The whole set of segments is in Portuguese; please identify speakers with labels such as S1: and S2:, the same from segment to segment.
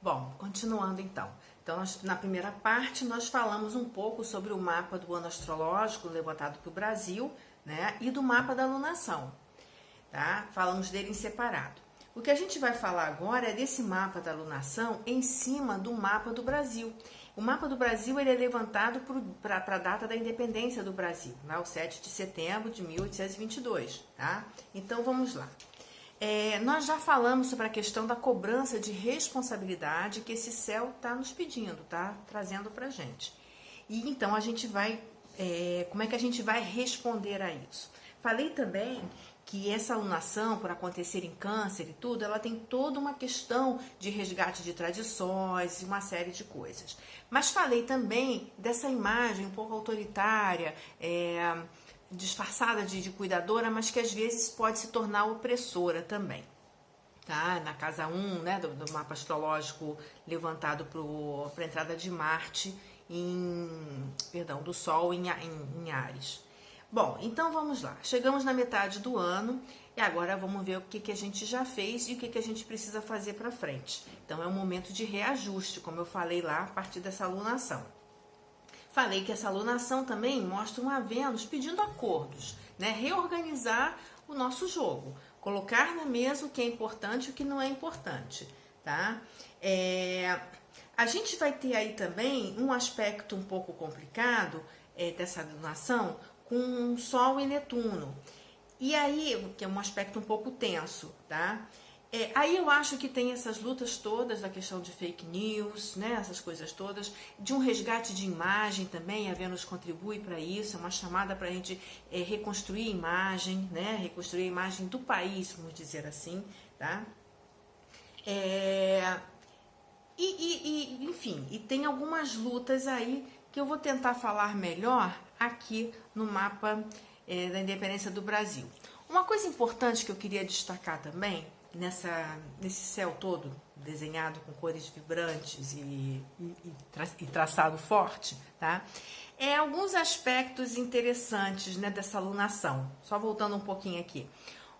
S1: Bom, continuando então. Então, na primeira parte, nós falamos um pouco sobre o mapa do ano astrológico levantado para o Brasil, né? E do mapa da lunação, tá? Falamos dele em separado. O que a gente vai falar agora é desse mapa da lunação em cima do mapa do Brasil. O mapa do Brasil ele é levantado para a data da independência do Brasil, né? O 7 de setembro de 1822, tá? Então, vamos lá. Nós já falamos sobre a questão da cobrança de responsabilidade que esse céu está nos pedindo, tá? Trazendo para gente. E então a gente vai, como é que a gente vai responder a isso? Falei também que essa alunação, por acontecer em câncer e tudo, ela tem toda uma questão de resgate de tradições e uma série de coisas. Mas falei também dessa imagem um pouco autoritária, disfarçada de cuidadora, mas que às vezes pode se tornar opressora também. Tá? Na casa 1, né, do mapa astrológico levantado para a entrada de Marte, do Sol em Áries. Bom, então vamos lá. Chegamos na metade do ano e agora vamos ver o que a gente já fez e o que a gente precisa fazer para frente. Então é um momento de reajuste, como eu falei lá, a partir dessa alunação. Falei que essa alunação também mostra uma Vênus pedindo acordos, né? Reorganizar o nosso jogo, colocar na mesa o que é importante e o que não é importante, tá? A gente vai ter aí também um aspecto um pouco complicado dessa alunação com Sol e Netuno. E aí, que é um aspecto um pouco tenso, tá? Aí eu acho que tem essas lutas todas da questão de fake news, né, essas coisas todas, de um resgate de imagem também, a Vênus contribui para isso, é uma chamada para a gente reconstruir a imagem, né, reconstruir a imagem do país, vamos dizer assim, tá? Enfim, e tem algumas lutas aí que eu vou tentar falar melhor aqui no mapa da independência do Brasil. Uma coisa importante que eu queria destacar também, nesse céu todo desenhado com cores vibrantes e traçado forte, tá? Alguns aspectos interessantes, né, dessa alunação. Só voltando um pouquinho aqui.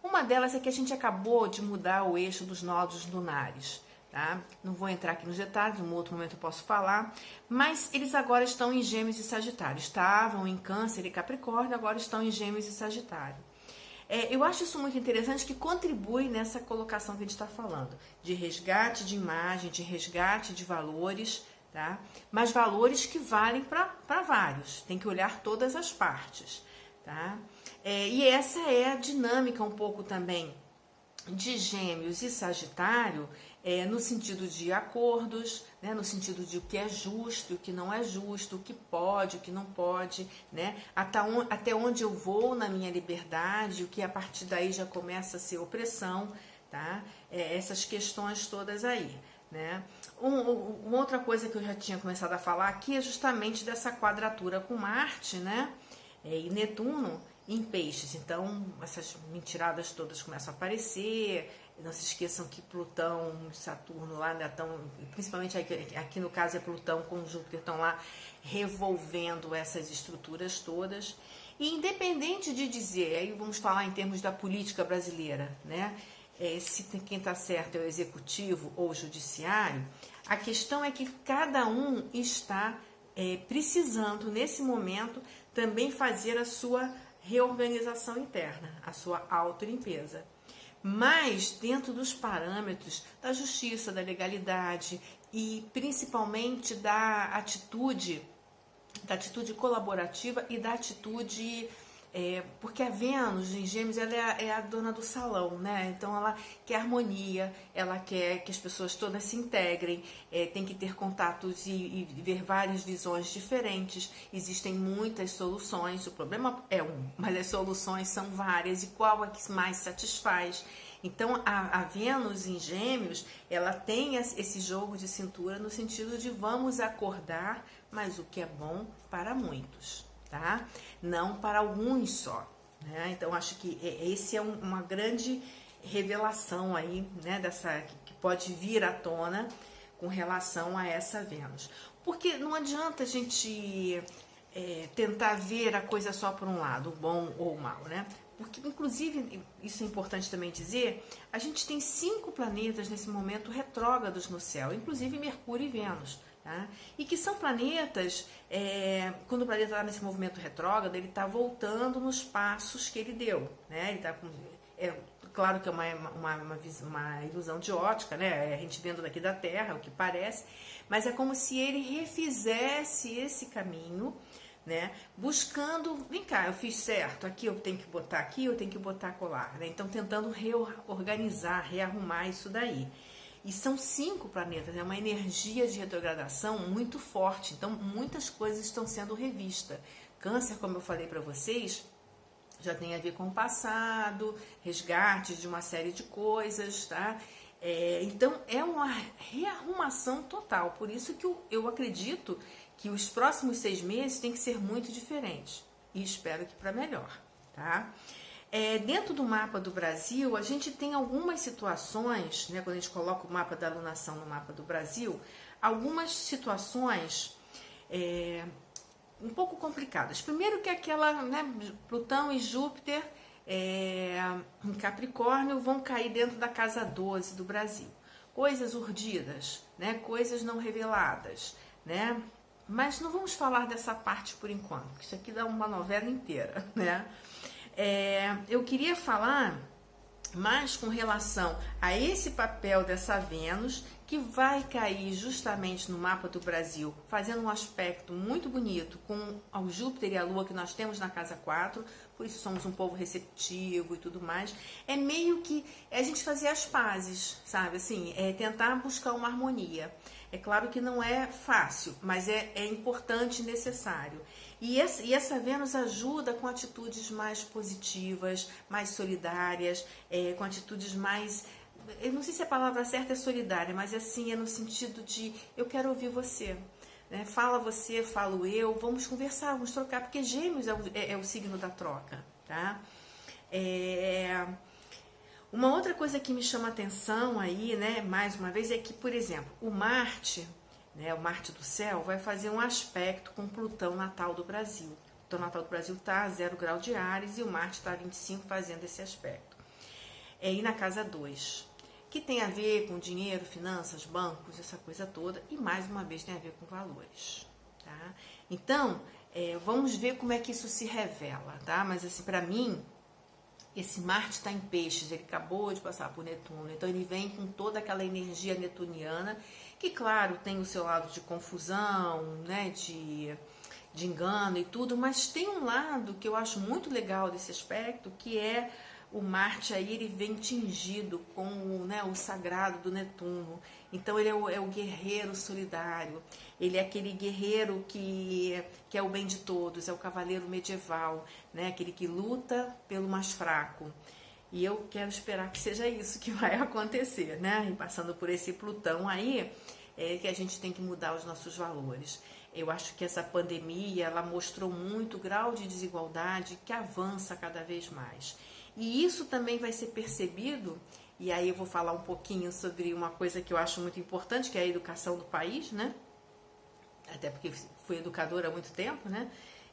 S1: Uma delas é que a gente acabou de mudar o eixo dos nodos lunares, tá? Não vou entrar aqui nos detalhes, num outro momento eu posso falar, mas eles agora estão em Gêmeos e Sagitário. Estavam em Câncer e Capricórnio, agora estão em Gêmeos e Sagitário. Eu acho isso muito interessante, que contribui nessa colocação que a gente está falando, de resgate de imagem, de resgate de valores, tá? Mas valores que valem para vários, tem que olhar todas as partes, tá? E essa é a dinâmica um pouco também de Gêmeos e Sagitário, no sentido de acordos, né, no sentido de o que é justo e o que não é justo, o que pode, o que não pode, né, até onde eu vou na minha liberdade, o que a partir daí já começa a ser opressão, tá? Essas questões todas aí, né? Uma outra coisa que eu já tinha começado a falar aqui é justamente dessa quadratura com Marte, né, e Netuno em Peixes. Então, essas mentiradas todas começam a aparecer. Não se esqueçam que Plutão e Saturno lá ainda estão, principalmente aqui no caso é Plutão com Júpiter, estão lá revolvendo essas estruturas todas. E independente de dizer, aí vamos falar em termos da política brasileira, né? Se quem está certo é o executivo ou o judiciário, a questão é que cada um está precisando, nesse momento, também fazer a sua reorganização interna, a sua autolimpeza. Mas dentro dos parâmetros da justiça, da legalidade e principalmente da atitude colaborativa e da atitude, porque a Vênus em Gêmeos ela é a dona do salão, né? Então ela quer harmonia, ela quer que as pessoas todas se integrem, tem que ter contatos e ver várias visões diferentes. Existem muitas soluções, o problema é mas as soluções são várias e qual é que mais satisfaz. Então a Vênus em Gêmeos ela tem esse jogo de cintura no sentido de vamos acordar, mas o que é bom para muitos, tá? Não para alguns só, né? Então acho que esse é uma grande revelação aí, né, que pode vir à tona com relação a essa Vênus, porque não adianta a gente tentar ver a coisa só por um lado, o bom ou o mal, né? porque inclusive, isso é importante também dizer, a gente tem 5 planetas nesse momento retrógrados no céu, inclusive Mercúrio e Vênus. Tá? E que são planetas, quando o planeta está nesse movimento retrógrado, ele está voltando nos passos que ele deu. Né? Ele está com... Claro que é uma ilusão de ótica, né? A gente vendo daqui da Terra, o que parece, mas é como se ele refizesse esse caminho, né? Buscando, vem cá, eu fiz certo, aqui eu tenho que botar aqui, eu tenho que botar colar, né? Então tentando reorganizar, rearrumar isso daí. E são 5 planetas, é uma energia de retrogradação muito forte, então muitas coisas estão sendo revistas. Câncer, como eu falei para vocês, já tem a ver com o passado, resgate de uma série de coisas, tá? Então é uma rearrumação total, por isso que eu acredito que os próximos 6 meses tem que ser muito diferentes, e espero que para melhor, tá? Dentro do mapa do Brasil, a gente tem algumas situações, né, quando a gente coloca o mapa da alunação no mapa do Brasil, algumas situações um pouco complicadas. Primeiro que aquela, né, Plutão e Júpiter em Capricórnio vão cair dentro da casa 12 do Brasil. Coisas urdidas, né, coisas não reveladas, né? Mas não vamos falar dessa parte por enquanto, porque isso aqui dá uma novela inteira, né? Eu queria falar mais com relação a esse papel dessa Vênus, que vai cair justamente no mapa do Brasil, fazendo um aspecto muito bonito com o Júpiter e a Lua que nós temos na casa 4, por isso somos um povo receptivo e tudo mais. É meio que a gente fazer as pazes, sabe? Assim, tentar buscar uma harmonia. É claro que não é fácil, mas é importante e necessário. E essa Vênus ajuda com atitudes mais positivas, mais solidárias, com atitudes mais... Eu não sei se a palavra certa é solidária, mas assim, é no sentido de eu quero ouvir você. Né? Fala você, falo eu, vamos conversar, vamos trocar, porque Gêmeos é o signo da troca. Tá? Uma outra coisa que me chama atenção aí, né, mais uma vez, é que, por exemplo, o Marte, né, o Marte do céu, vai fazer um aspecto com Plutão natal do Brasil. Plutão natal do Brasil está a 0 grau de Áries e o Marte está a 25 fazendo esse aspecto. E na casa 2, que tem a ver com dinheiro, finanças, bancos, essa coisa toda, e mais uma vez tem a ver com valores. Tá? Então, vamos ver como é que isso se revela, tá? Mas assim, para mim, esse Marte está em Peixes, ele acabou de passar por Netuno, então ele vem com toda aquela energia netuniana, que claro, tem o seu lado de confusão, né, de engano e tudo, mas tem um lado que eu acho muito legal desse aspecto, que é o Marte aí, ele vem tingido com o sagrado do Netuno. Então ele é o guerreiro solidário, ele é aquele guerreiro que é o bem de todos, é o cavaleiro medieval, né? Aquele que luta pelo mais fraco. E eu quero esperar que seja isso que vai acontecer, né? E passando por esse Plutão aí, que a gente tem que mudar os nossos valores. Eu acho que essa pandemia, ela mostrou muito o grau de desigualdade que avança cada vez mais. E isso também vai ser percebido, e aí eu vou falar um pouquinho sobre uma coisa que eu acho muito importante, que é a educação do país, né? Até porque fui educadora há muito tempo, né?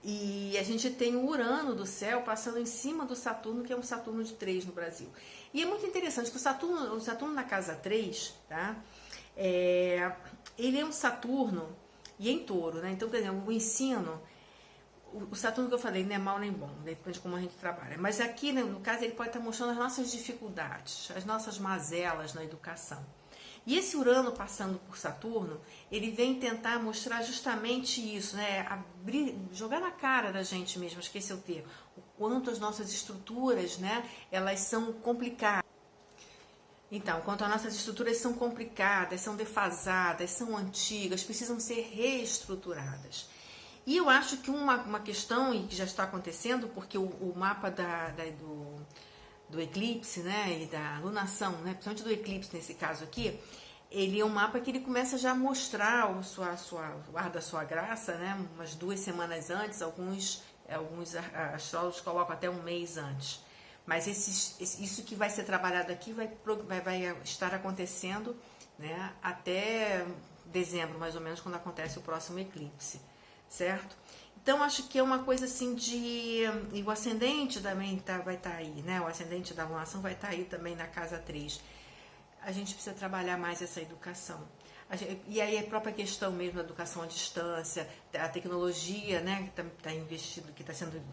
S1: E a gente tem o Urano do céu passando em cima do Saturno, que é um Saturno de 3 no Brasil. E é muito interessante que o Saturno na casa 3, tá? Ele é um Saturno e em Touro, né? Então, por exemplo, o ensino... O Saturno que eu falei não é mal nem bom, depende de como a gente trabalha. Mas aqui, né, no caso, ele pode estar mostrando as nossas dificuldades, as nossas mazelas na educação. E esse Urano passando por Saturno, ele vem tentar mostrar justamente isso, né? Jogar na cara da gente mesmo, acho que esse é o termo, o quanto as nossas estruturas, né, elas são complicadas. Então, quanto as nossas estruturas são complicadas, são defasadas, são antigas, precisam ser reestruturadas. E eu acho que uma questão, e que já está acontecendo, porque o mapa do eclipse, né, e da alunação, né, principalmente do eclipse nesse caso aqui, ele é um mapa que ele começa já a mostrar o ar da sua graça, né, umas 2 semanas antes, alguns astrólogos colocam até um mês antes. Mas isso que vai ser trabalhado aqui vai estar acontecendo, né, até dezembro, mais ou menos, quando acontece o próximo eclipse. Certo? Então, acho que é uma coisa assim de... E o ascendente também vai estar aí, né? O ascendente da alunação vai estar aí também na casa 3. A gente precisa trabalhar mais essa educação. E aí a própria questão mesmo da educação à distância, a tecnologia, né, que está investido,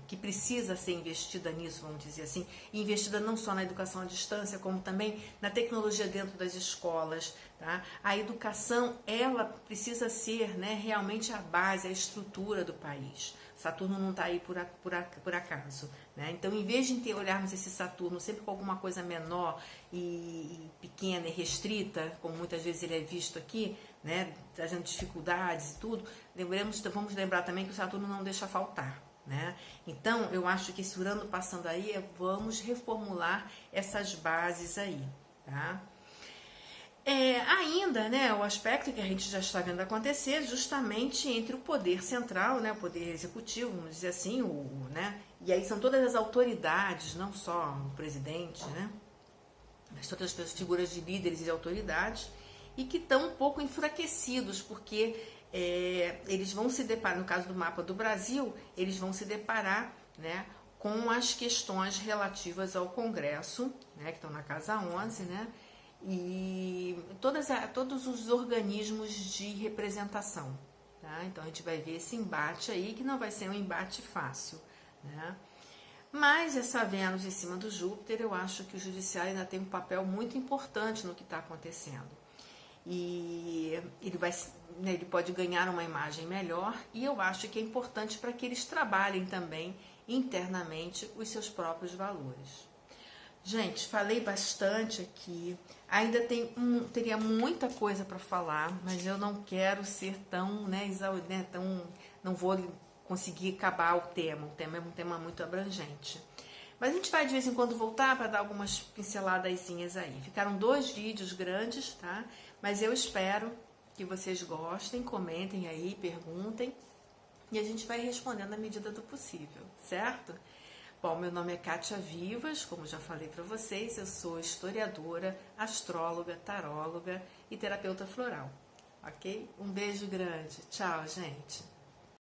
S1: que precisa ser investida nisso, vamos dizer assim, e investida não só na educação à distância, como também na tecnologia dentro das escolas, tá? A educação, ela precisa ser, né, realmente a base, a estrutura do país. Saturno não está aí por acaso, né? Então, em vez de olharmos esse Saturno sempre com alguma coisa menor e pequena e restrita, como muitas vezes ele é visto aqui, né, trazendo dificuldades e tudo, vamos lembrar também que o Saturno não deixa faltar, né? Então, eu acho que esse Urano passando aí, vamos reformular essas bases aí, tá? Ainda, né, o aspecto que a gente já está vendo acontecer justamente entre o poder central, né, o poder executivo, vamos dizer assim, né, e aí são todas as autoridades, não só o presidente, né, mas todas as figuras de líderes e de autoridades, e que estão um pouco enfraquecidos, porque eles vão se deparar, no caso do mapa do Brasil, eles vão se deparar, né, com as questões relativas ao Congresso, né, que estão na casa 11, né, e todos os organismos de representação, tá? Então a gente vai ver esse embate aí, que não vai ser um embate fácil, né? Mas essa Vênus em cima do Júpiter, eu acho que o judiciário ainda tem um papel muito importante no que está acontecendo. E ele pode ganhar uma imagem melhor, e eu acho que é importante para que eles trabalhem também internamente os seus próprios valores. Gente, falei bastante aqui, ainda teria muita coisa para falar, mas eu não quero ser tão, não vou conseguir acabar o tema é um tema muito abrangente. Mas a gente vai de vez em quando voltar para dar algumas pinceladazinhas aí. Ficaram 2 vídeos grandes, tá? Mas eu espero que vocês gostem, comentem aí, perguntem, e a gente vai respondendo à medida do possível, certo? Bom, meu nome é Kátia Vivas, como já falei para vocês, eu sou historiadora, astróloga, taróloga e terapeuta floral, ok? Um beijo grande. Tchau, gente.